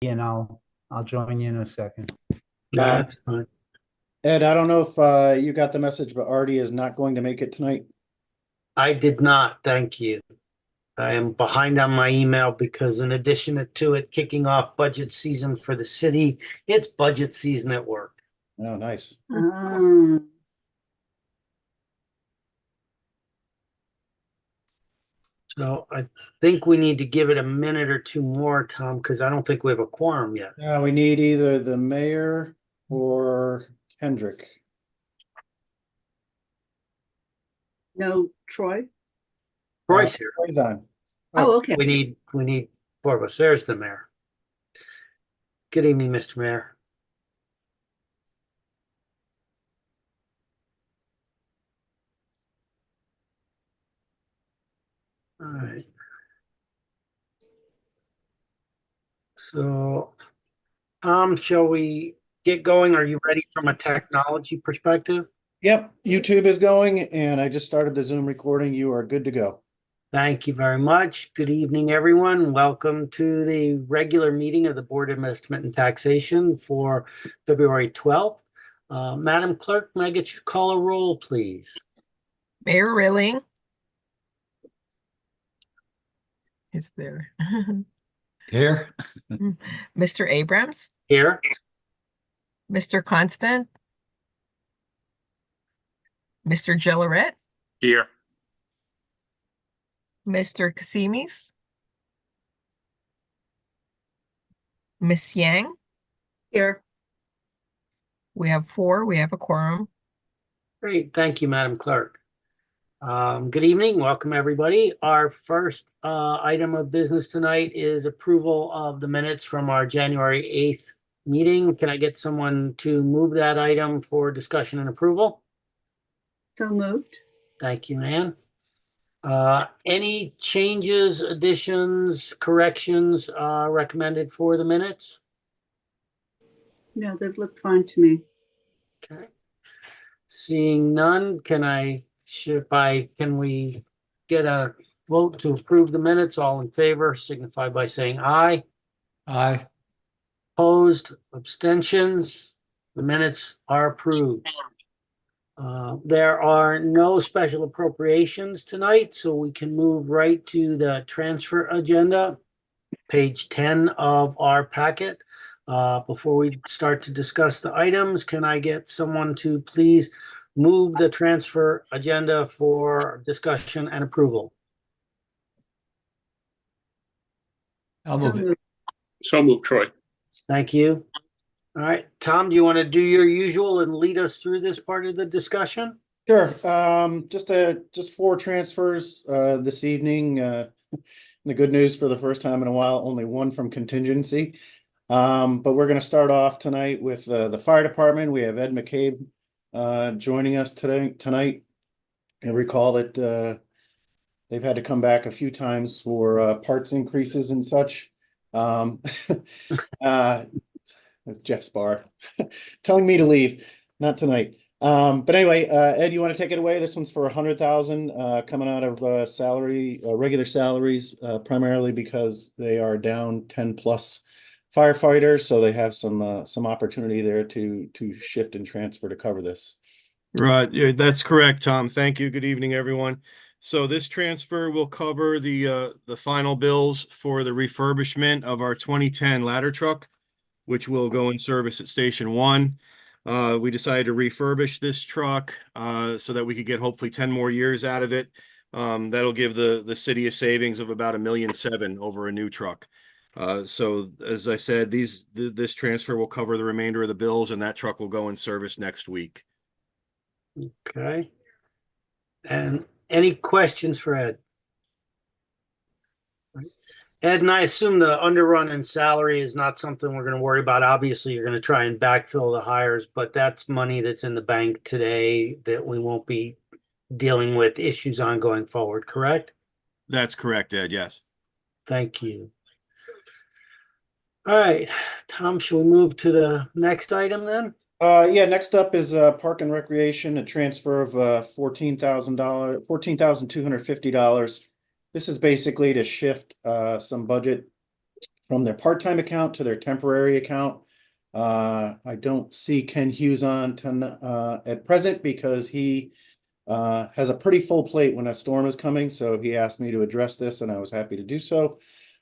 and I'll join you in a second. That's fine. Ed, I don't know if you got the message, but Artie is not going to make it tonight. I did not, thank you. I am behind on my email because in addition to it kicking off budget season for the city, it's budget season at work. Oh, nice. So I think we need to give it a minute or two more, Tom, because I don't think we have a quorum yet. Yeah, we need either the mayor or Kendrick. No, Troy? Roy's here. Troy's on. Oh, okay. We need four of us. There's the mayor. Good evening, Mr. Mayor. All right. So, shall we get going? Are you ready from a technology perspective? Yep, YouTube is going, and I just started the Zoom recording. You are good to go. Thank you very much. Good evening, everyone. Welcome to the regular meeting of the Board of Investment and Taxation for February 12th. Madam Clerk, may I get you to call a roll, please? Mayor Rilling is there. Here. Mr. Abrams, Here. Mr. Constant, Mr. Gilleret, Here. Mr. Casimis, Miss Yang. Here. We have four. We have a quorum. Great. Thank you, Madam Clerk. Good evening. Welcome, everybody. Our first item of business tonight is approval of the minutes from our January 8th meeting. Can I get someone to move that item for discussion and approval? So moved. Thank you, Ann. Any changes, additions, corrections recommended for the minutes? No, they've looked fine to me. Okay. Seeing none, can we get a vote to approve the minutes? All in favor, signify by saying aye. Aye. Opposed, abstentions, the minutes are approved. There are no special appropriations tonight, so we can move right to the transfer agenda, page 10 of our packet. Before we start to discuss the items, can I get someone to please move the transfer agenda for discussion and approval? I'll So move it. moved. So moved, Troy. Thank you. All right, Tom, do you want to do your usual and lead us through this part of the discussion? Sure. Just four transfers this evening. The good news for the first time in a while, only one from contingency. But we're going to start off tonight with the fire department. We have Ed McCabe joining us tonight. You'll recall that they've had to come back a few times for parts increases and such. That's Jeff Spar telling me to leave, not tonight. But anyway, Ed, you want to take it away? This one's for 100,000 coming out of regular salaries, primarily because they are down 10 plus firefighters, so they have some opportunity there to shift and transfer to cover this. Right, yeah, that's correct, Tom. Thank you. Good evening, everyone. So this transfer will cover the final bills for the refurbishment of our 2010 ladder truck, which will go in service at Station 1. We decided to refurbish this truck so that we could get hopefully 10 more years out of it. That'll give the city a savings of about $1.7 million over a new truck. So as I said, this transfer will cover the remainder of the bills, and that truck will go in service next week. Okay. And any questions for Ed? Ed, and I assume the underrun in salary is not something we're going to worry about. Obviously, you're going to try and backfill the hires, but that's money that's in the bank today that we won't be dealing with issues on going forward, correct? That's correct, Ed, yes. Thank you. All right, Tom, shall we move to the next item then? Yeah, next up is Park and Recreation, a transfer of $14,250. This is basically to shift some budget from their part-time account to their temporary account. I don't see Ken Hughes on at present because he has a pretty full plate when a storm is coming, so he asked me to address this and I was happy to do so.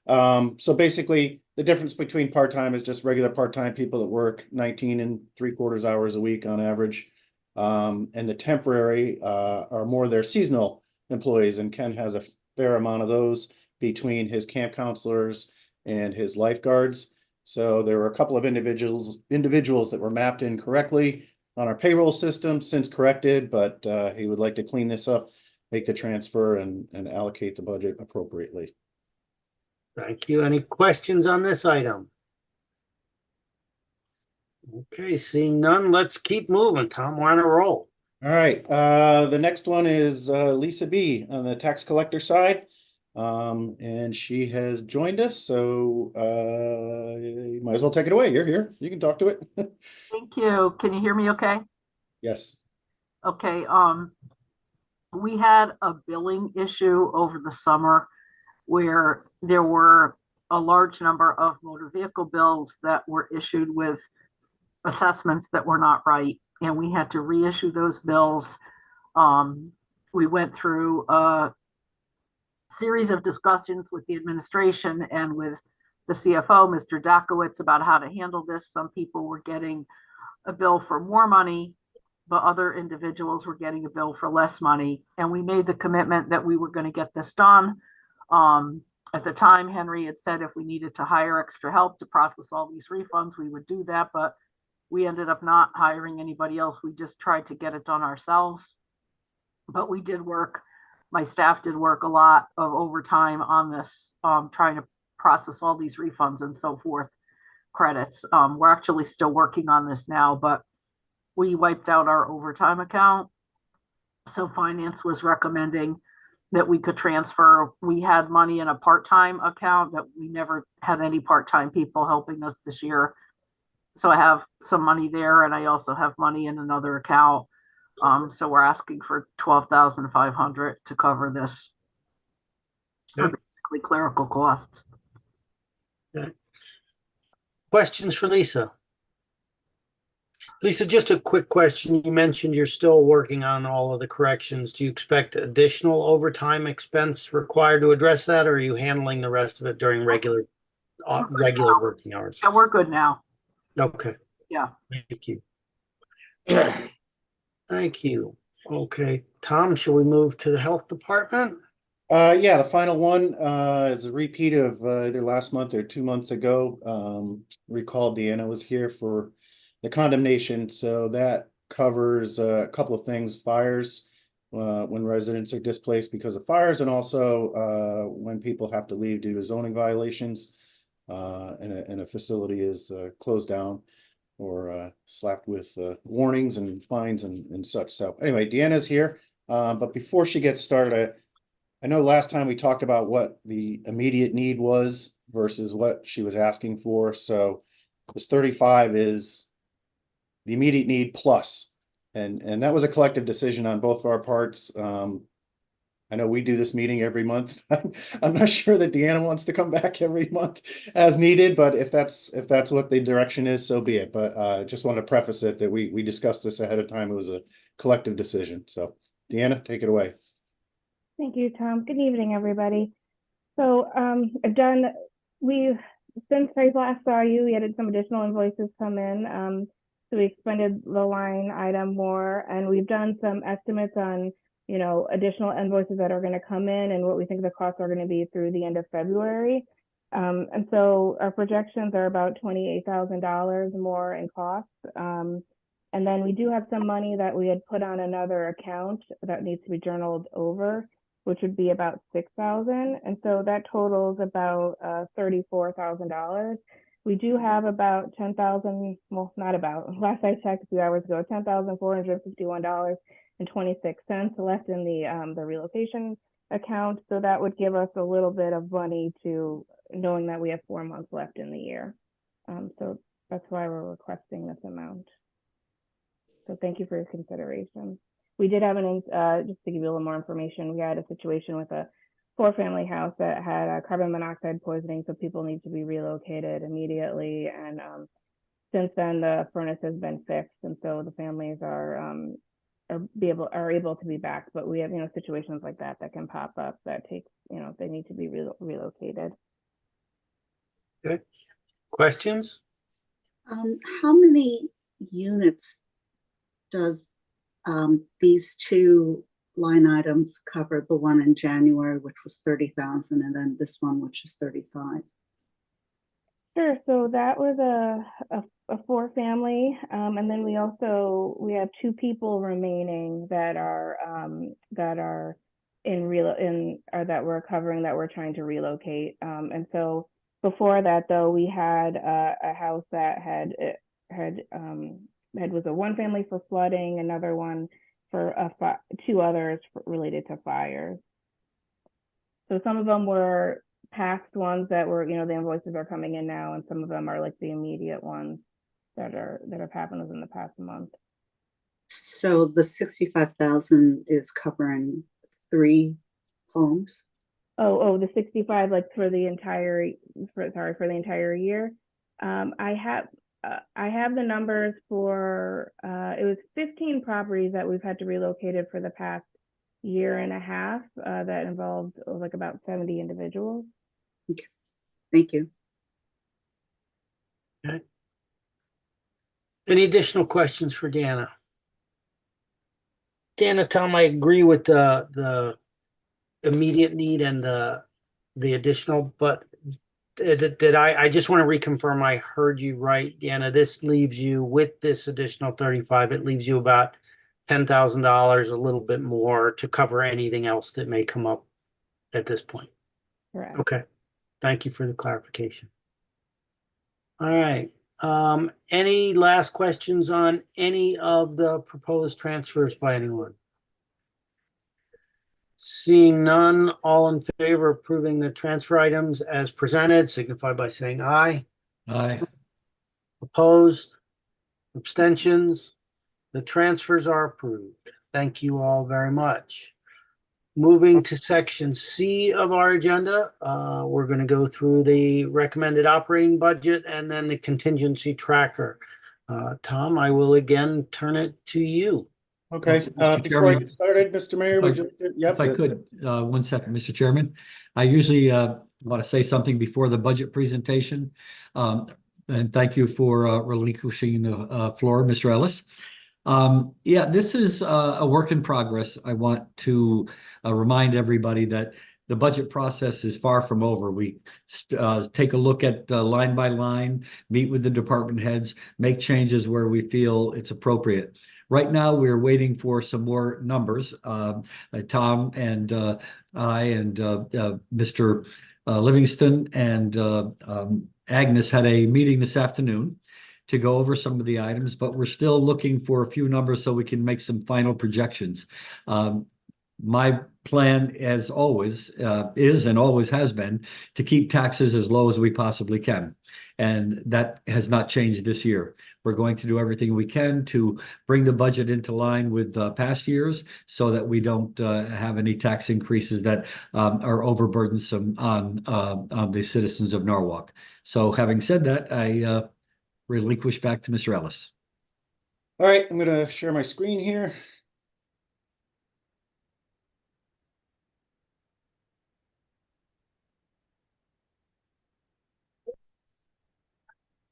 So basically the difference between part-time is just regular part-time people that work 19 and 3/4 hours a week on average. And the temporary are more their seasonal employees, and Ken has a fair amount of those between his camp counselors and his lifeguards. So there were a couple of individuals that were mapped in correctly on our payroll system, since corrected, but he would like to clean this up, make the transfer and allocate the budget appropriately. Thank you. Any questions on this item? Okay, seeing none, let's keep moving. Tom, we're on a roll. All right, the next one is Lisa B on the tax collector side. And she has joined us, so you might as well take it away. You're here. You can talk to it. Thank you. Can you hear me okay? Yes. Okay, we had a billing issue over the summer where there were a large number of motor vehicle bills that were issued with assessments that were not right, and we had to reissue those bills. We went through a series of discussions with the administration and with the CFO, Mr. Dakowitz, about how to handle this. Some people were getting a bill for more money, but other individuals were getting a bill for less money. And we made the commitment that we were going to get this done. At the time, Henry had said if we needed to hire extra help to process all these refunds, we would do that. But we ended up not hiring anybody else. We just tried to get it done ourselves. But we did work. My staff did work a lot of overtime on this, trying to process all these refunds and so forth, credits. We're actually still working on this now, but we wiped out our overtime account. So finance was recommending that we could transfer. We had money in a part-time account that we never had any part-time people helping us this year. So I have some money there, and I also have money in another account. So we're asking for $12,500 to cover this for basically clerical costs. Okay. Questions for Lisa? Lisa, just a quick question. You mentioned you're still working on all of the corrections. Do you expect additional overtime expense required to address that, or are you handling the rest of it during regular working hours? Yeah, we're good now. Okay. Yeah. Thank you. Thank you. Okay, Tom, shall we move to the health department? Yeah, the final one is a repeat of either last month or 2 months ago. Recall Deanna was here for the condemnation, so that covers a couple of things: fires, when residents are displaced because of fires, and also when people have to leave due to zoning violations, and a facility is closed down or slapped with warnings and fines and such. So anyway, Deanna's here, but before she gets started, I know last time we talked about what the immediate need was versus what she was asking for. So this 35 is the immediate need plus, and that was a collective decision on both of our parts. I know we do this meeting every month. I'm not sure that Deanna wants to come back every month as needed, but if that's what the direction is, so be it. But just want to preface it that we discussed this ahead of time. It was a collective decision. So Deanna, take it away. Thank you, Tom. Good evening, everybody. So since I last saw you, we had some additional invoices come in. So we expended the line item more, and we've done some estimates on, additional invoices that are going to come in and what we think the costs are going to be through the end of February. And so our projections are about $28,000 more in costs. And then we do have some money that we had put on another account that needs to be journaled over, which would be about $6,000. And so that totals about $34,000. We do have about 10,000, well, not about, last I checked a few hours ago, $10,451.26 left in the relocation account. So that would give us a little bit of money to knowing that we have 4 months left in the year. So that's why we're requesting this amount. So thank you for your consideration. We did have just to give you a little more information, we had a situation with a four-family house that had carbon monoxide poisoning, so people need to be relocated immediately. And since then, the furnace has been fixed, and so the families are able to be back. But we have, situations like that can pop up that takes, they need to be relocated. Okay. Questions? How many units does these two line items cover? The one in January, which was 30,000, and then this one, which is 35. Sure. So that was a four-family, and then we have two people remaining that are that we're covering, that we're trying to relocate. And so before that, though, we had a house that was a one family for flooding, another one for two others related to fires. So some of them were past ones that were, the invoices are coming in now, and some of them are like the immediate ones that have happened within the past month. So the 65,000 is covering 3 homes. Oh, the 65, like for the entire year. I have the numbers for it was 15 properties that we've had to relocate for the past year and a half, that involved like about 70 individuals. Okay. Thank you. Okay. Any additional questions for Deanna? Deanna, Tom, I agree with the immediate need and the additional, but did I just want to reconfirm I heard you right, Deanna? This leaves you with this additional 35, it leaves you about $10,000, a little bit more, to cover anything else that may come up at this point. Correct. Okay. Thank you for the clarification. All right. Any last questions on any of the proposed transfers by anyone? Seeing none, all in favor of approving the transfer items as presented, signify by saying aye. Aye. Opposed? Abstentions? The transfers are approved. Thank you all very much. Moving to section C of our agenda, we're going to go through the recommended operating budget and then the contingency tracker. Tom, I will again turn it to you. Okay, Mr. before I Chairman, get started, Mr. Mayor, would you, if I could, 1 second, Mr. Chairman. I usually want to say something before the budget presentation. And thank you for relinquishing the floor, Mr. Ellis. Yeah, this is a work in progress. I want to remind everybody that the budget process is far from over. We take a look at line by line, meet with the department heads, make changes where we feel it's appropriate. Right now, we're waiting for some more numbers. Tom and I and Mr. Livingston and Agnes had a meeting this afternoon to go over some of the items, but we're still looking for a few numbers so we can make some final projections. My plan, as always, is and always has been to keep taxes as low as we possibly can. And that has not changed this year. We're going to do everything we can to bring the budget into line with past years so that we don't have any tax increases that are overburdensome on the citizens of Norwalk. So having said that, I relinquish back to Mr. Ellis. all right, I'm gonna share my screen here.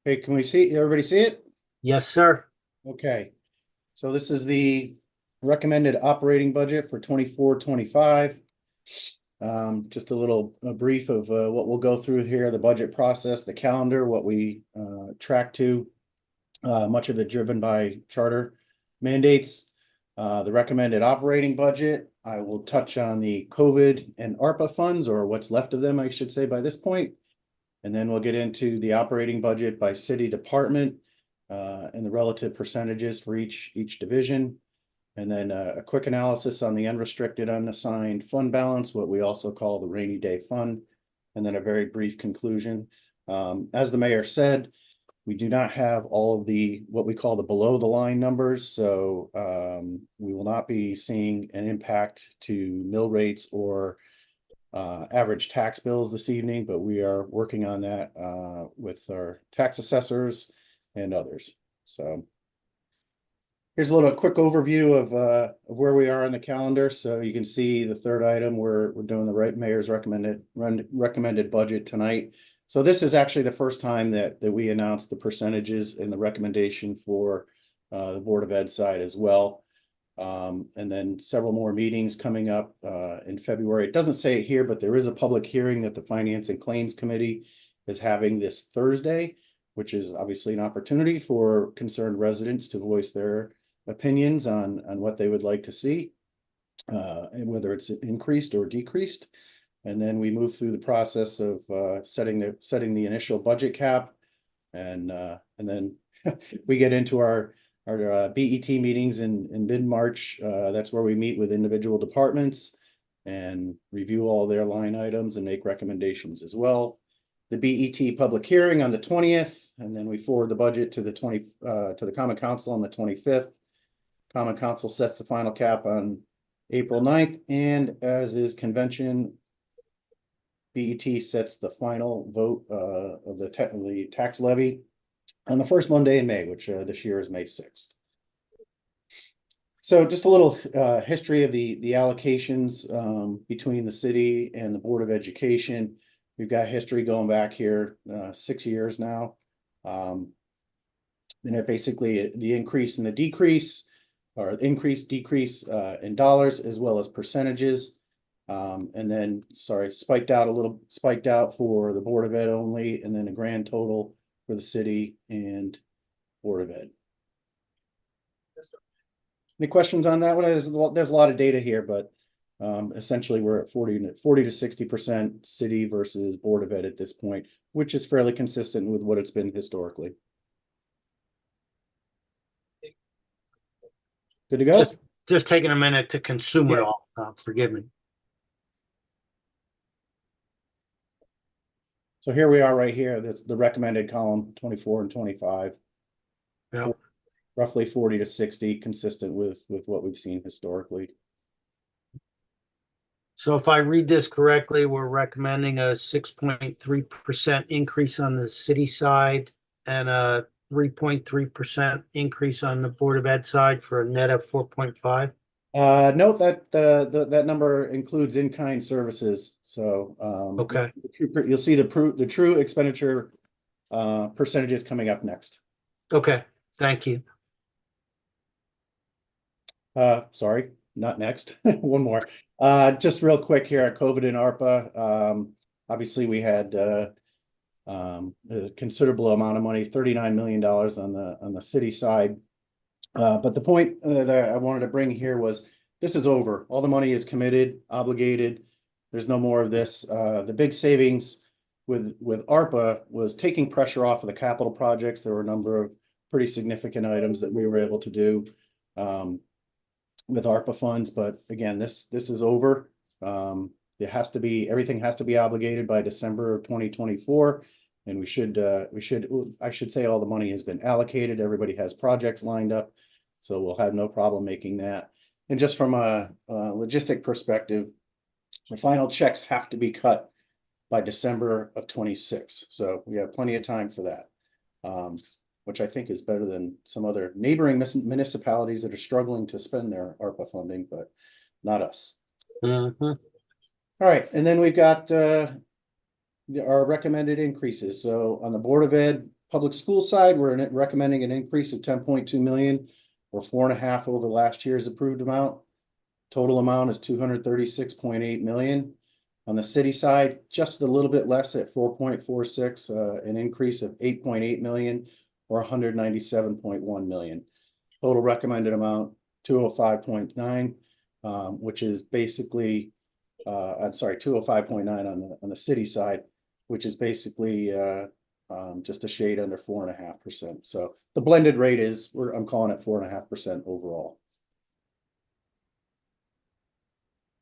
Hey, can we see, everybody see it? Yes, sir. Okay, so this is the recommended operating budget for 24-25. Just a brief of what we'll go through here, the budget process, the calendar, what we track to, much of it driven by charter mandates. The recommended operating budget, I will touch on the COVID and ARPA funds, or what's left of them, I should say, by this point. And then we'll get into the operating budget by city department and the relative percentages for each division. And then a quick analysis on the unrestricted unassigned fund balance, what we also call the rainy day fund. And then a very brief conclusion. As the mayor said, we do not have all of the what we call the below the line numbers. So we will not be seeing an impact to mill rates or average tax bills this evening, but we are working on that with our tax assessors and others. So here's a little quick overview of where we are on the calendar. So you can see the third item, we're doing the mayor's recommended budget tonight. So this is actually the first time that we announced the percentages and the recommendation for the Board of Ed side as well. And then several more meetings coming up in February. It doesn't say it here, but there is a public hearing that the Finance and Claims Committee is having this Thursday, which is obviously an opportunity for concerned residents to voice their opinions on what they would like to see, and whether it's increased or decreased. And then we move through the process of setting the initial budget cap, and then we get into our BET meetings in mid-March. That's where we meet with individual departments and review all their line items and make recommendations as well. The BET public hearing on the 20th, and then we forward the budget to the Common Council on the 25th. Common Council sets the final cap on April 9th, and as is convention, BET sets the final vote of the tax levy on the first Monday in May, which this year is May 6th. So just a little history of the allocations between the city and the Board of Education. We've got history going back here 6 years now. And it basically the increase and the decrease, or increase, decrease in dollars as well as percentages. And then, spiked out for the Board of Ed only, and then a grand total for the city and Board of Ed. Any questions on that one? There's a lot of data here, but essentially we're at 40 to 60% city versus Board of Ed at this point, which is fairly consistent with what it's been historically. Good to go? Just taking a minute to consume it all. Forgive me. So here we are right here. That's the recommended column 24 and 25. Yeah. Roughly 40 to 60, consistent with what we've seen historically. So if I read this correctly, we're recommending a 6.3% increase on the city side and a 3.3% increase on the Board of Ed side for a net of 4.5. Note that that number includes in-kind services. So Okay. you'll see the true expenditure percentages coming up next. Okay, thank you. Sorry, not next. One more. Just real quick here at COVID and ARPA. Obviously, we had a considerable amount of money, $39 million on the city side. But the point that I wanted to bring here was this is over. All the money is committed, obligated. There's no more of this. The big savings with ARPA was taking pressure off of the capital projects. There were a number of pretty significant items that we were able to do with ARPA funds. But again, this is over. It has to be, everything has to be obligated by December of 2024. And I should say all the money has been allocated. Everybody has projects lined up. So we'll have no problem making that. And just from a logistic perspective, the final checks have to be cut by December of 26. So we have plenty of time for that, which I think is better than some other neighboring municipalities that are struggling to spend their ARPA funding, but not us. Mm-hmm. All right, and then we've got our recommended increases. So on the Board of Ed public school side, we're recommending an increase of 10.2 million, or 4.5 over last year's approved amount. Total amount is 236.8 million. On the city side, just a little bit less at 4.46, an increase of 8.8 million, or 197.1 million. Total recommended amount 205.9, which is basically, I'm sorry, 205.9 on the city side, which is basically just a shade under 4.5%. So the blended rate is, I'm calling it 4.5% overall.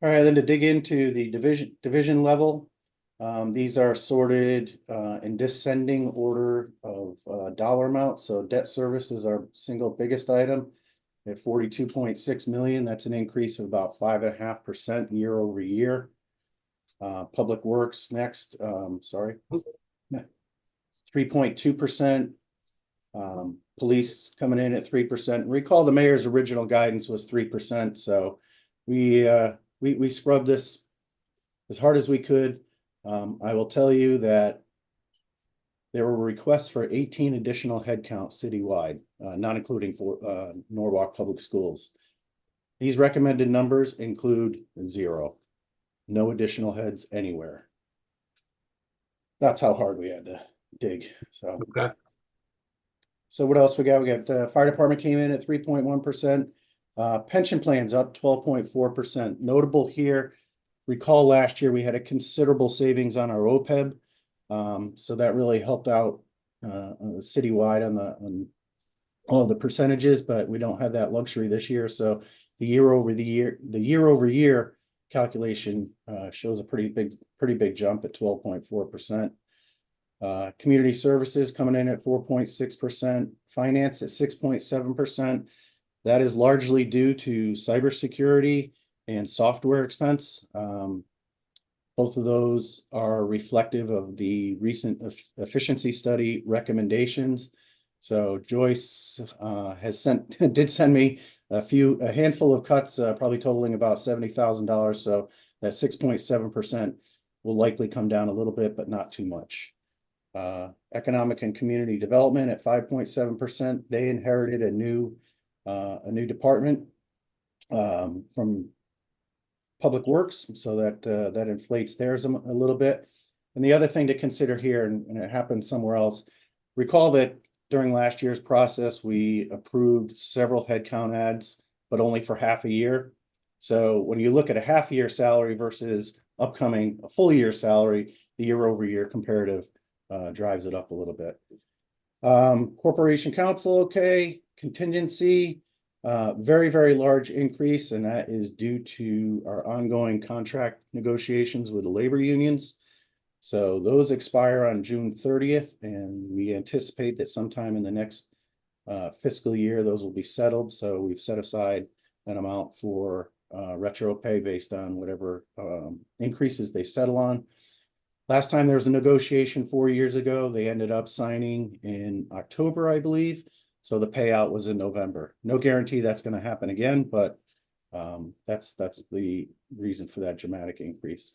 All right, then to dig into the division level, these are sorted in descending order of dollar amount. So debt service is our single biggest item at 42.6 million. That's an increase of about 5.5% year over year. Public Works next, sorry. 3.2%. Police coming in at 3%. Recall the mayor's original guidance was 3%, so we scrubbed this as hard as we could. I will tell you that there were requests for 18 additional headcount citywide, not including for Norwalk Public Schools. These recommended numbers include 0, no additional heads anywhere. That's how hard we had to dig. So, Okay. so what else we got? We got fire department came in at 3.1%. Pension plans up 12.4%. Notable here, recall last year we had a considerable savings on our OPEB. So that really helped out citywide on all the percentages, but we don't have that luxury this year. So the year over year calculation shows a pretty big jump at 12.4%. Community services coming in at 4.6%, finance at 6.7%. That is largely due to cybersecurity and software expense. Both of those are reflective of the recent efficiency study recommendations. So Joyce did send me a handful of cuts, probably totaling about $70,000. So that 6.7% will likely come down a little bit, but not too much. Economic and community development at 5.7%. They inherited a new department from Public Works, so that inflates theirs a little bit. And the other thing to consider here, and it happened somewhere else, recall that during last year's process, we approved several headcount adds, but only for half a year. So when you look at a half year salary versus upcoming a full year salary, the year over year comparative drives it up a little bit. Corporation counsel, okay. Contingency, very, very large increase, and that is due to our ongoing contract negotiations with the labor unions. So those expire on June 30th, and we anticipate that sometime in the next fiscal year, those will be settled. So we've set aside an amount for retro pay based on whatever increases they settle on. Last time there was a negotiation 4 years ago, they ended up signing in October, I believe. So the payout was in November. No guarantee that's going to happen again, but that's the reason for that dramatic increase.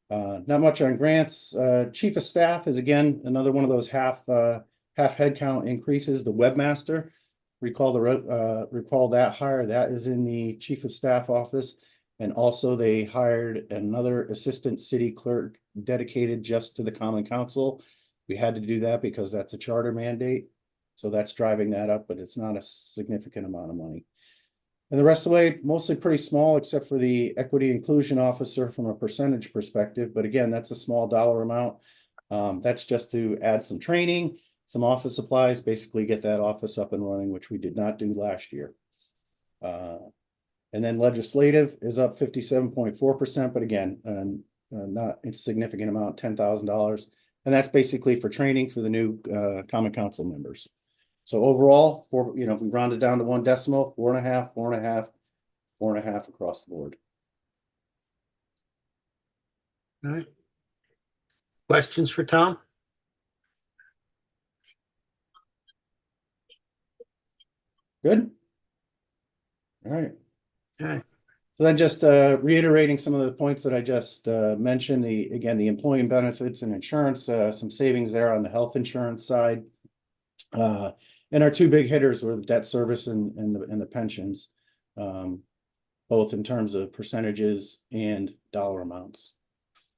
Not much on grants. Chief of staff is again another one of those half headcount increases. The webmaster, recall that hire, that is in the chief of staff office, and also they hired another assistant city clerk dedicated just to the common council. We had to do that because that's a charter mandate. So that's driving that up, but it's not a significant amount of money. And the rest of the way, mostly pretty small, except for the equity inclusion officer from a percentage perspective. But again, that's a small dollar amount. That's just to add some training, some office supplies, basically get that office up and running, which we did not do last year. And then legislative is up 57.4%, but again, not a significant amount, $10,000. And that's basically for training for the new common council members. So overall, we round it down to one decimal, 4.5, 4.5, 4.5 across the board. All right. Questions for Tom? Good. All right. Okay. So then just reiterating some of the points that I just mentioned, again, the employee benefits and insurance, some savings there on the health insurance side. And our two big hitters were the debt service and the pensions, both in terms of percentages and dollar amounts.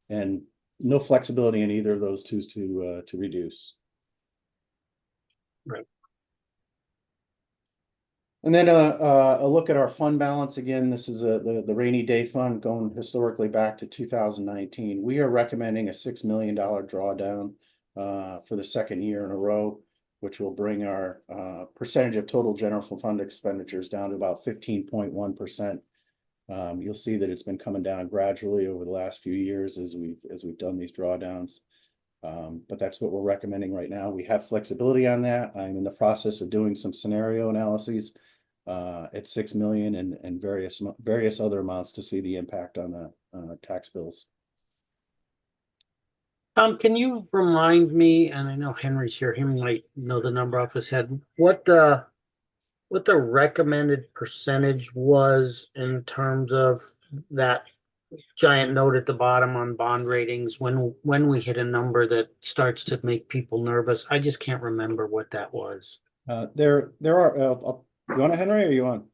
And no flexibility in either of those two to reduce. Right. And then a look at our fund balance. Again, this is the rainy day fund going historically back to 2019. We are recommending a $6 million drawdown for the second year in a row, which will bring our percentage of total general fund expenditures down to about 15.1%. You'll see that it's been coming down gradually over the last few years as we've done these drawdowns. But that's what we're recommending right now. We have flexibility on that. I'm in the process of doing some scenario analyses at 6 million and various other amounts to see the impact on the tax bills. Can you remind me, and I know Henry's here, he might know the number off his head, what the recommended percentage was in terms of that giant note at the bottom on bond ratings when we hit a number that starts to make people nervous? I just can't remember what that was. There are, you want it, Henry, or you want?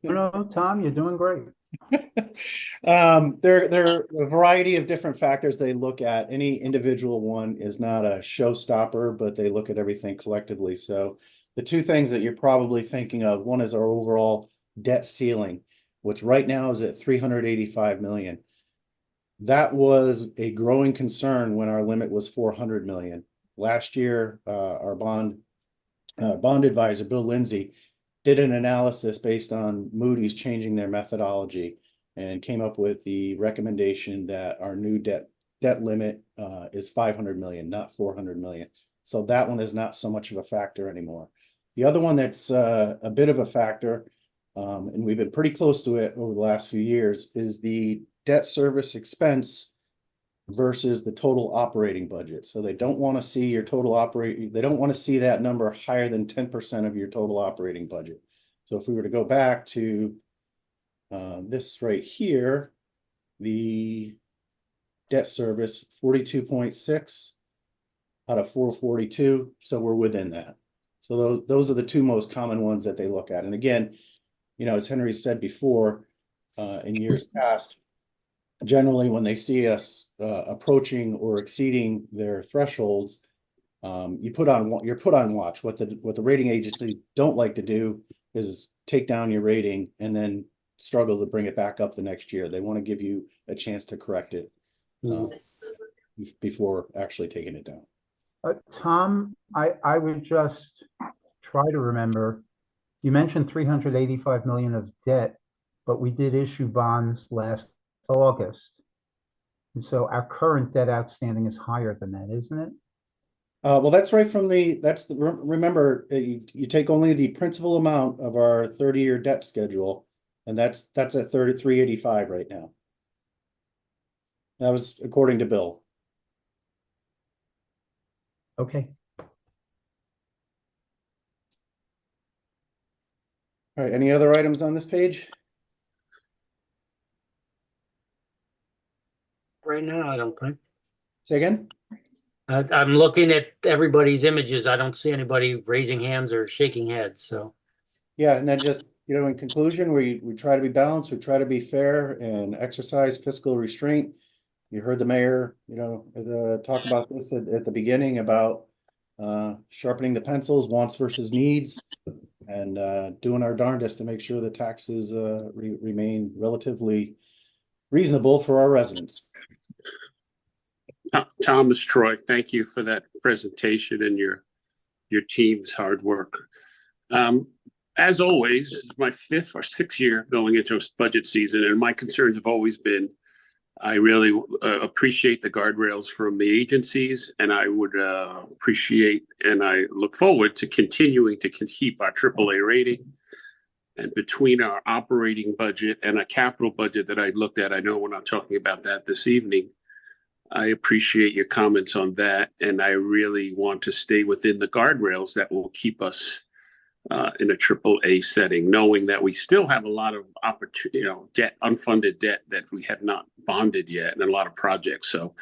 No, Tom, you're doing great. There are a variety of different factors they look at. Any individual one is not a showstopper, but they look at everything collectively. So the two things that you're probably thinking of, one is our overall debt ceiling, which right now is at 385 million. That was a growing concern when our limit was 400 million. Last year, our bond advisor, Bill Lindsay, did an analysis based on Moody's changing their methodology and came up with the recommendation that our new debt limit is 500 million, not 400 million. So that one is not so much of a factor anymore. The other one that's a bit of a factor, and we've been pretty close to it over the last few years, is the debt service expense versus the total operating budget. So they don't want to see your total they don't want to see that number higher than 10% of your total operating budget. So if we were to go back to this right here, the debt service 42.6 out of 442. So we're within that. So those are the two most common ones that they look at. And again, you know, as Henry said before, in years past, generally when they see us approaching or exceeding their thresholds, you're put on watch. What the rating agencies don't like to do is take down your rating and then struggle to bring it back up the next year. They want to give you a chance to correct it before actually taking it down. Tom, I would just try to remember, you mentioned 385 million of debt, but we did issue bonds last August. And so our current debt outstanding is higher than that, isn't it? Well, that's right from remember, you take only the principal amount of our 30-year debt schedule, and that's at 385 right now. That was according to Bill. Okay. All right, any other items on this page? Right now, I don't think. Say again? I'm looking at everybody's images. I don't see anybody raising hands or shaking heads, so. Yeah, and then just, you know, in conclusion, we try to be balanced, we try to be fair and exercise fiscal restraint. You heard the mayor, you know, talk about this at the beginning about sharpening the pencils, wants versus needs, and doing our darndest to make sure the taxes remain relatively reasonable for our residents. Thomas Troy, thank you for that presentation and your team's hard work. As always, my 5th or 6th year going into budget season, and my concerns have always been, I really appreciate the guardrails from the agencies, and I would appreciate and I look forward to continuing to keep our AAA rating. And between our operating budget and a capital budget that I looked at, I know we're not talking about that this evening. I appreciate your comments on that, and I really want to stay within the guardrails that will keep us in a AAA setting, knowing that we still have a lot of opportunity, you know, debt, unfunded debt that we have not bonded yet, and a lot of projects. So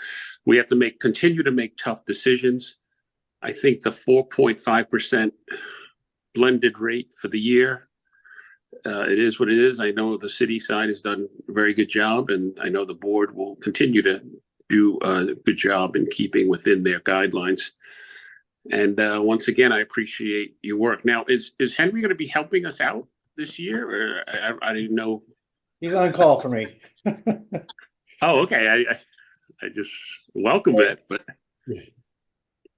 we have to continue to make tough decisions. I think the 4.5% blended rate for the year, it is what it is. I know the city side has done a very good job, and I know the board will continue to do a good job in keeping within their guidelines. And once again, I appreciate your work. Now, is Henry going to be helping us out this year? Or I didn't know. He's on call for me. Oh, okay. I just welcome it, but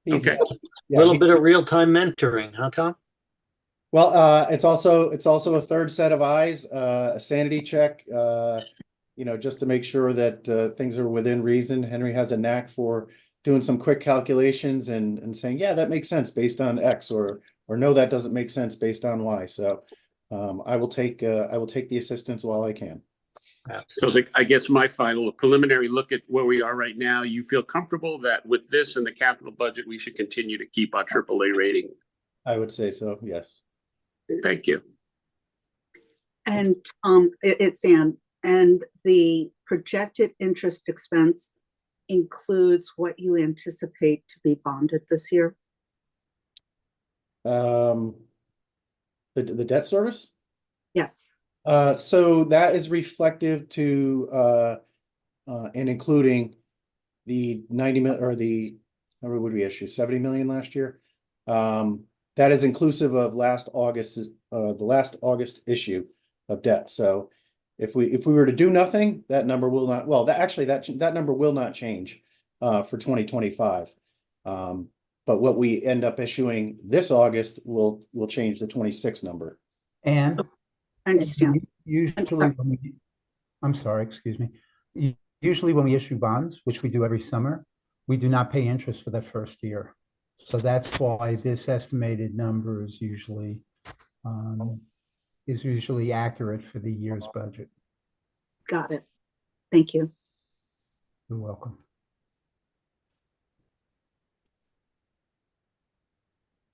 He's, okay. A little bit of real-time mentoring, huh, Tom? Well, it's also a third set of eyes, a sanity check, you know, just to make sure that things are within reason. Henry has a knack for doing some quick calculations and saying, yeah, that makes sense based on X, or no, that doesn't make sense based on Y. So I will take the assistance while I can. So I guess my final preliminary look at where we are right now, you feel comfortable that with this and the capital budget, we should continue to keep our AAA rating? I would say so, yes. Thank you. And it's Ann, and the projected interest expense includes what you anticipate to be bonded this year? The debt service? Yes. So that is reflective to and including the 90 million or what would we issue 70 million last year? That is inclusive of the last August issue of debt. So if we were to do nothing, that number will not, well, that number will not change for 2025. But what we end up issuing this August will change the 26 number. And I understand. usually, I'm sorry, excuse me. Usually when we issue bonds, which we do every summer, we do not pay interest for that first year. So that's why this estimated number is usually accurate for the year's budget. Got it. Thank you. You're welcome.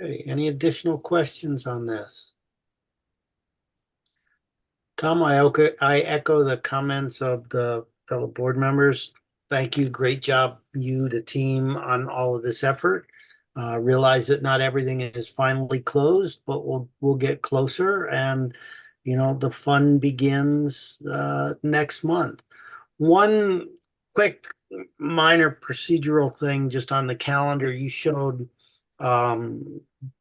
Okay, any additional questions on this? Tom, I echo the comments of the fellow board members. Thank you. Great job, you, the team, on all of this effort. Realize that not everything is finally closed, but we'll get closer, and the fun begins next month. One quick minor procedural thing just on the calendar. You showed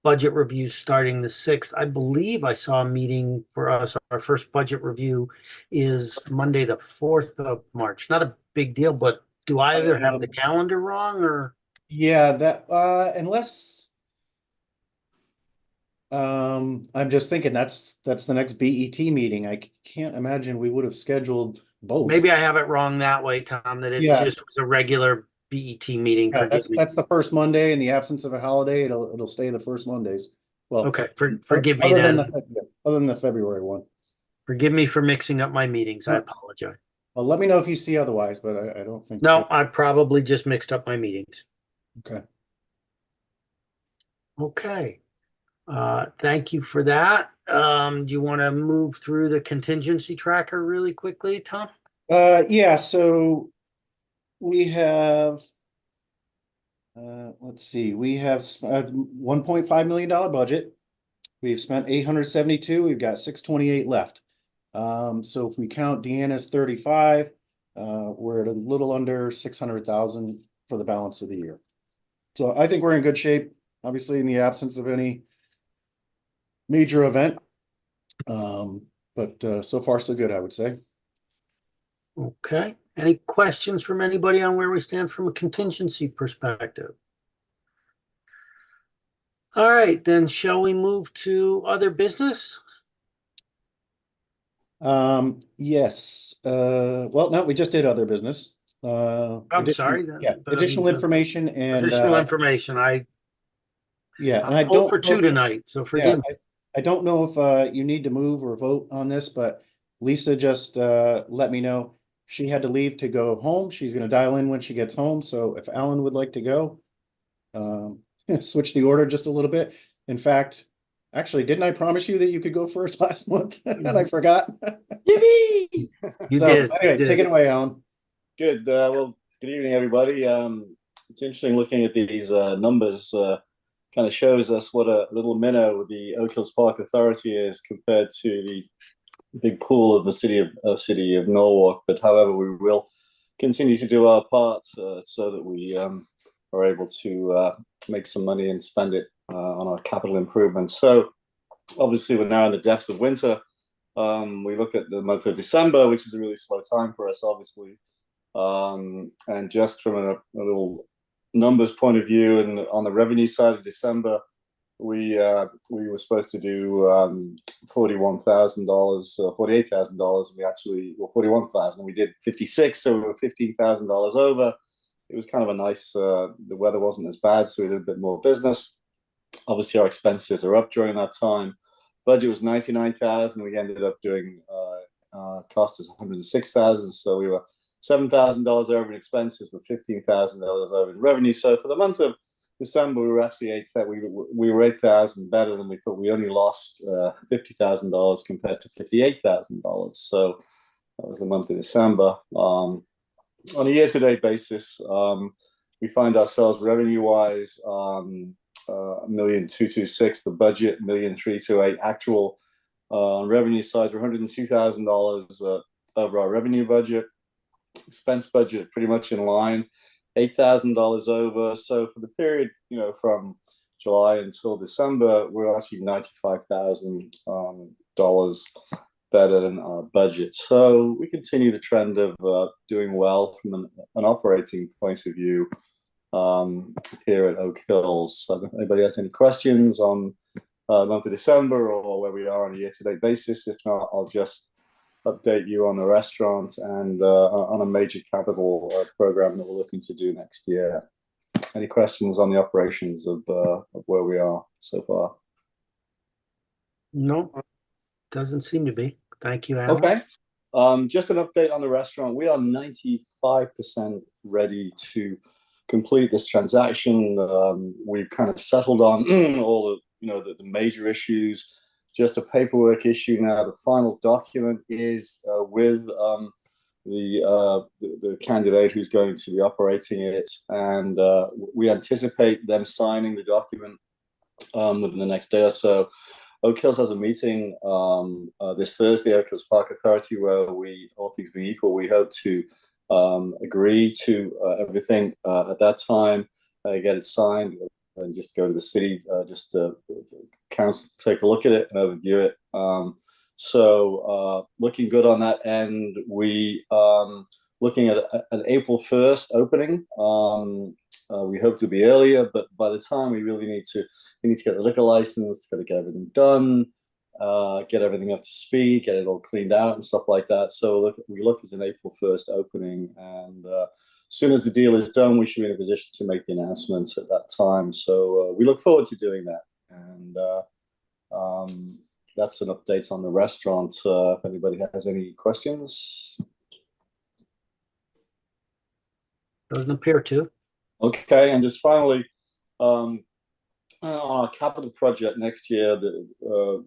budget reviews starting the 6th. I believe I saw a meeting for us. Our first budget review is Monday, the 4th of March. Not a big deal, but do I either have the calendar wrong or? Yeah, that unless I'm just thinking that's the next BET meeting. I can't imagine we would have scheduled both. Maybe I have it wrong that way, Tom, that it just was a regular BET meeting. Yeah, Forgive me. that's the first Monday. In the absence of a holiday, it'll stay the first Mondays. Well, Okay, forgive me other then. Other than the February one. Forgive me for mixing up my meetings. I apologize. Well, let me know if you see otherwise, but I don't think. No, I probably just mixed up my meetings. Okay. Okay. Thank you for that. Do you want to move through the contingency tracker really quickly, Tom? Yeah, so we have let's see, we have $1.5 million budget. We've spent 872. We've got 628 left. So if we count Deanna's 35, we're at a little under 600,000 for the balance of the year. So I think we're in good shape, obviously in the absence of any major event. But so far so good, I would say. Okay. Any questions from anybody on where we stand from a contingency perspective? All right, then shall we move to other business? Yes. Well, no, we just did other business. I'm sorry. Yeah, additional information and additional information. Yeah, and I I'm don't for two tonight, so forgive me. I don't know if you need to move or vote on this, but Lisa just let me know she had to leave to go home. She's going to dial in when she gets home. So if Alan would like to go, switch the order just a little bit. In fact, actually, didn't I promise you that you could go first last month? And I forgot. Yippee! You So, did. Anyway, take it away, Alan. Good. Well, good evening, everybody. It's interesting looking at these numbers. Kind of shows us what a little minnow the Oak Hills Park Authority is compared to the big pool of the city of Norwalk. But however, we will continue to do our part so that we are able to make some money and spend it on our capital improvements. So obviously, we're now in the depths of winter. We look at the month of December, which is a really slow time for us, obviously. And just from a little numbers point of view, and on the revenue side of December, we were supposed to do $41,000, $48,000. We actually, well, 41,000. We did 56, so we were $15,000 over. It was kind of a nice. The weather wasn't as bad, so we did a bit more business. Obviously, our expenses are up during that time. Budget was 99,000. We ended up doing cost us $106,000. So we were $7,000 over in expenses, with $15,000 over in revenue. So for the month of December, we were actually we were $8,000 better than we thought. We only lost $50,000 compared to $58,000. So that was the month of December. On a year-to-date basis, we find ourselves revenue-wise, $1,226,000, the budget $1,328,000. Actual revenue side, we're $102,000 over our revenue budget. Expense budget pretty much in line, $8,000 over. So for the period, from July until December, we're actually $95,000 better than our budget. So we continue the trend of doing well from an operating point of view here at Oak Hills. So if anybody has any questions on the month of December or where we are on a year-to-date basis, if not, I'll just update you on the restaurant and on a major capital program that we're looking to do next year. Any questions on the operations of where we are so far? No, doesn't seem to be. Thank you, Alan. Okay. Just an update on the restaurant. We are 95% ready to complete this transaction. We've kind of settled on all the major issues. Just a paperwork issue now. The final document is with the candidate who's going to be operating it, and we anticipate them signing the document within the next day or so. Oak Hills has a meeting this Thursday, Oak Hills Park Authority, where we, all things being equal, we hope to agree to everything at that time, get it signed, and just go to the city, just to council to take a look at it and overview it. So looking good on that end. We looking at an April 1st opening. We hope to be earlier, but by the time we need to get the liquor license, got to get everything done, get everything up to speed, get it all cleaned out and stuff like that. So we look at an April 1st opening, and as soon as the deal is done, we should be in a position to make the announcements at that time. So we look forward to doing that. And that's an update on the restaurant. If anybody has any questions. Doesn't appear to. Okay, and just finally, on our capital project next year,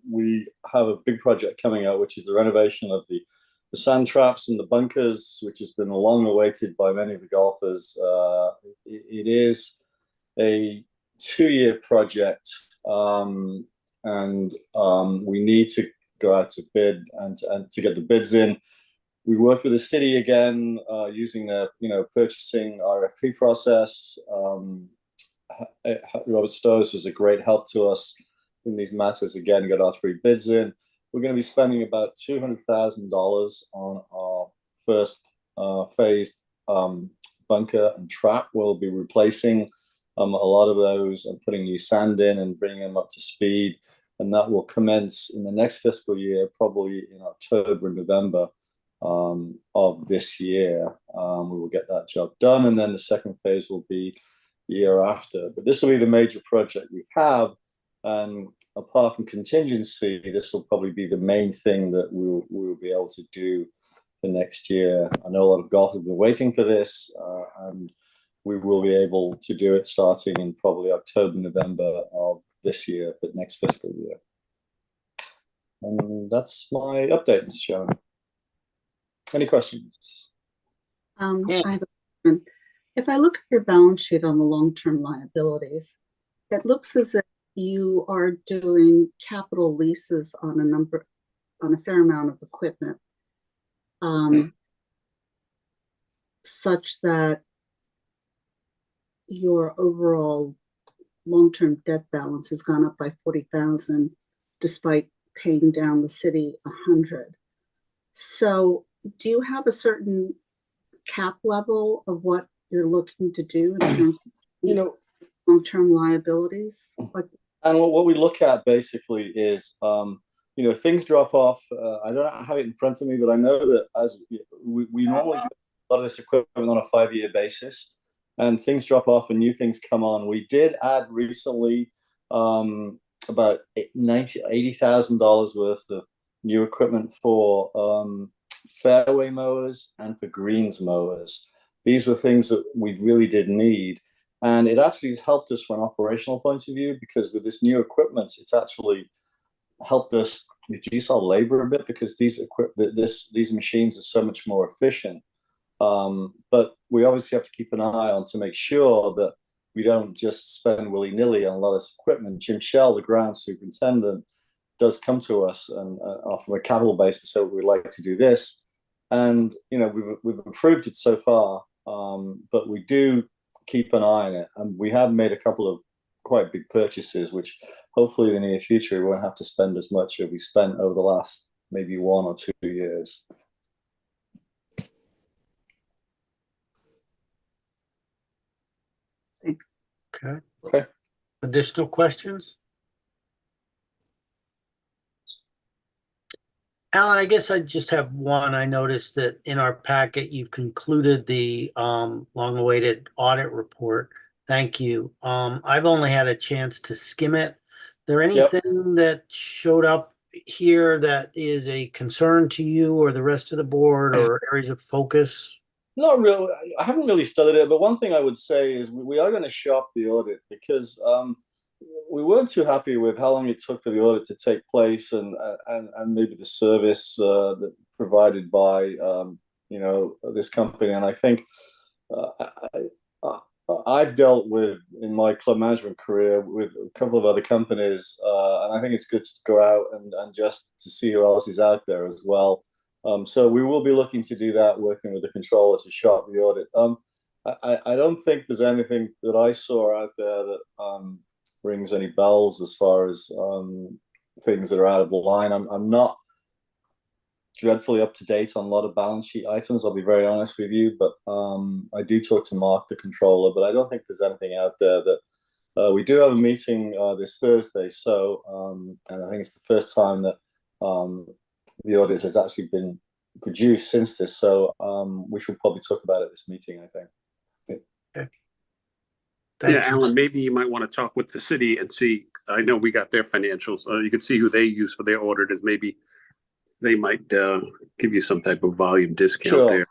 we have a big project coming out, which is the renovation of the sand traps and the bunkers, which has been long awaited by many of the golfers. It is a 2-year project, and we need to go out to bid and to get the bids in. We worked with the city again, using the purchasing RFP process. Robert Stowes was a great help to us in these matters. Again, got our 3 bids in. We're going to be spending about $200,000 on our first phased bunker and trap. We'll be replacing a lot of those and putting new sand in and bringing them up to speed. And that will commence in the next fiscal year, probably in October and November of this year. We will get that job done, and then the second phase will be the year after. But this will be the major project we have, and apart from contingency, this will probably be the main thing that we'll be able to do for next year. I know a lot of golfers have been waiting for this, and we will be able to do it starting in probably October, November of this year, but next fiscal year. And that's my update, Mr. Chairman. Any questions? Yeah. I have a question. If I look at your balance sheet on the long-term liabilities, it looks as if you are doing capital leases on a fair amount of equipment, such that your overall long-term debt balance has gone up by $40,000, despite paying down the city $100,000. So, do you have a certain cap level of what you're looking to do in terms of long-term liabilities? And what we look at basically is, things drop off. I don't have it in front of me, but I know that as we normally put a lot of this equipment on a 5-year basis, and things drop off and new things come on. We did add recently about $80,000 worth of new equipment for fairway mowers and for greens mowers. These were things that we really did need. And it actually has helped us from an operational point of view, because with this new equipment, it's actually helped us reduce our labor a bit, because these machines are so much more efficient. But we obviously have to keep an eye on to make sure that we don't just spend willy-nilly on a lot of equipment. Jim Shell, the ground superintendent, does come to us and from a capital basis, so we'd like to do this. And, you know, we've improved it so far, but we do keep an eye on it. And we have made a couple of quite big purchases, which hopefully in the near future, we won't have to spend as much as we spent over the last maybe 1 or 2 years. Thanks. Okay. Okay. Additional questions? Alan, I guess I just have one. I noticed that in our packet, you've concluded the long-awaited audit report. Thank you. I've only had a chance to skim it. There anything that showed up here that is a concern to you or the rest of the board, or areas of focus? Not really. I haven't really studied it, but one thing I would say is we are going to shop the audit, because we weren't too happy with how long it took for the audit to take place, and maybe the service that provided by you know, this company. And I think I've dealt with, in my club management career, with a couple of other companies, and I think it's good to go out and just to see who else is out there as well. So we will be looking to do that, working with the controller to shop the audit. I don't think there's anything that I saw out there that rings any bells as far as things that are out of line. I'm not dreadfully up to date on a lot of balance sheet items, I'll be very honest with you, but I do talk to Mark, the controller, but I don't think there's anything out there that we do have a meeting this Thursday. So, and I think it's the first time that the audit has actually been produced since this. So we should probably talk about it at this meeting, I think. Okay. Yeah, Alan, maybe you might want to talk with the city and see. I know we got their financials. You can see who they use for their auditors. Maybe they might give you some type of volume discount there.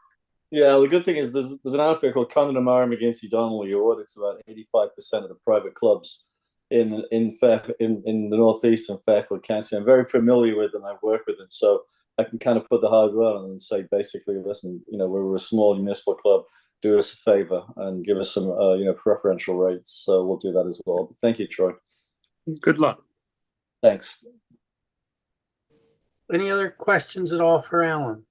Yeah, the good thing is there's an outfit called Condon and Mara McGinty Donnelly who audits about 85% of the private clubs in the Northeast and Fairfield County. I'm very familiar with them. I've worked with them, so I can kind of put the hard word on them and say, basically, listen, you know, we're a small municipal club. Do us a favor and give us some, you know, preferential rates. So we'll do that as well. But thank you, Troy. Good luck. Thanks. Any other questions at all for Alan?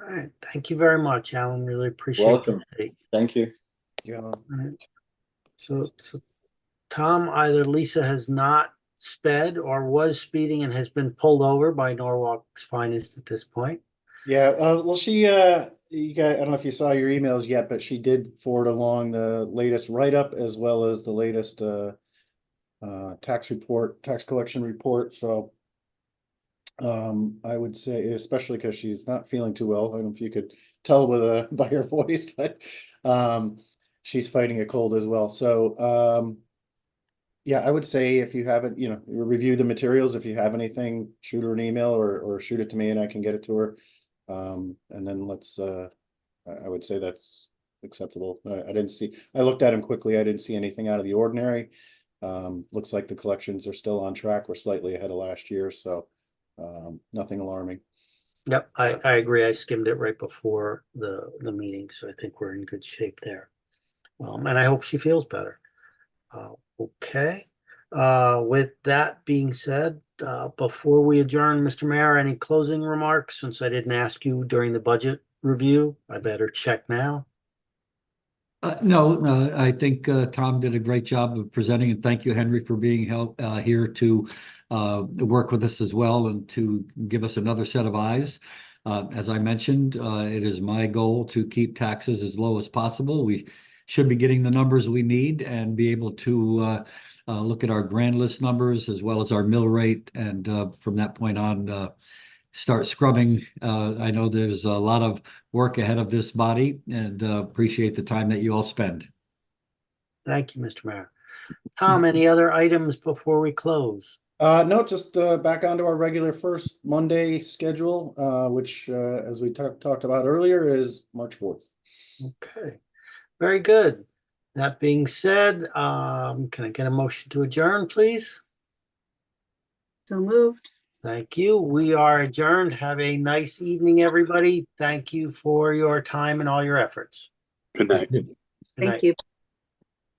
All right. Thank you very much, Alan. Really appreciate it. Welcome. Thank you. Yeah. All right. So Tom, either Lisa has not sped or was speeding and has been pulled over by Norwalk's finest at this point. Yeah, well, she, you guys, I don't know if you saw your emails yet, but she did forward along the latest write-up as well as the latest tax collection report. So I would say, especially because she's not feeling too well. I don't know if you could tell by her voice, but she's fighting a cold as well. So yeah, I would say if you haven't, you know, review the materials. If you have anything, shoot her an email or shoot it to me and I can get it to her. And then let's, I would say that's acceptable. I looked at them quickly. I didn't see anything out of the ordinary. Looks like the collections are still on track. We're slightly ahead of last year. So nothing alarming. Yep, I agree. I skimmed it right before the meeting, so I think we're in good shape there. And I hope she feels better. Okay. With that being said, before we adjourn, Mr. Mayor, any closing remarks? Since I didn't ask you during the budget review, I better check now. No, I think Tom did a great job of presenting, and thank you, Henry, for being here to work with us as well and to give us another set of eyes. As I mentioned, it is my goal to keep taxes as low as possible. We should be getting the numbers we need and be able to look at our grand list numbers as well as our mill rate, and from that point on, start scrubbing. I know there's a lot of work ahead of this body, and appreciate the time that you all spend. Thank you, Mr. Mayor. Tom, any other items before we close? No, just back onto our regular first Monday schedule, which, as we talked about earlier, is March 4th. Okay, very good. That being said, can I get a motion to adjourn, please? So moved. Thank you. We are adjourned. Have a nice evening, everybody. Thank you for your time and all your efforts. Good night. Good Thank night. you.